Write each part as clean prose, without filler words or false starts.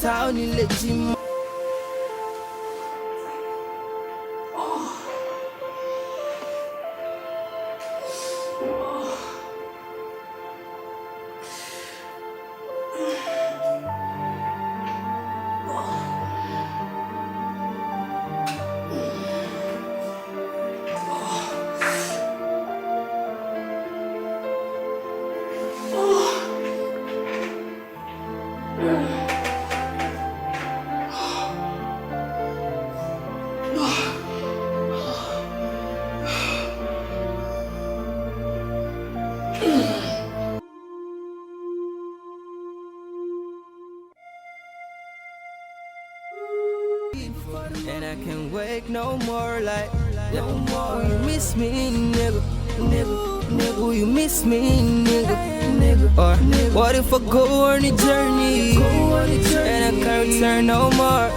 town ni legit. And I can't wake no more, like, no more. Will you miss me, nigga? Will you miss me, nigga? Or what if I go on a journey and I can't return no more?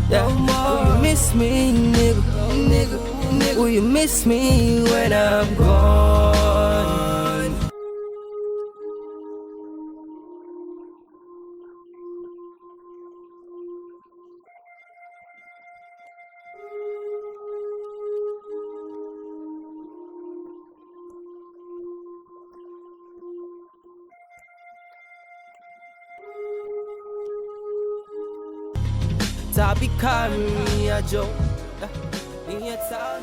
Yeah. Will you miss me, nigga? Will you miss me when I'm gone? Tabi carry me a joke in your town.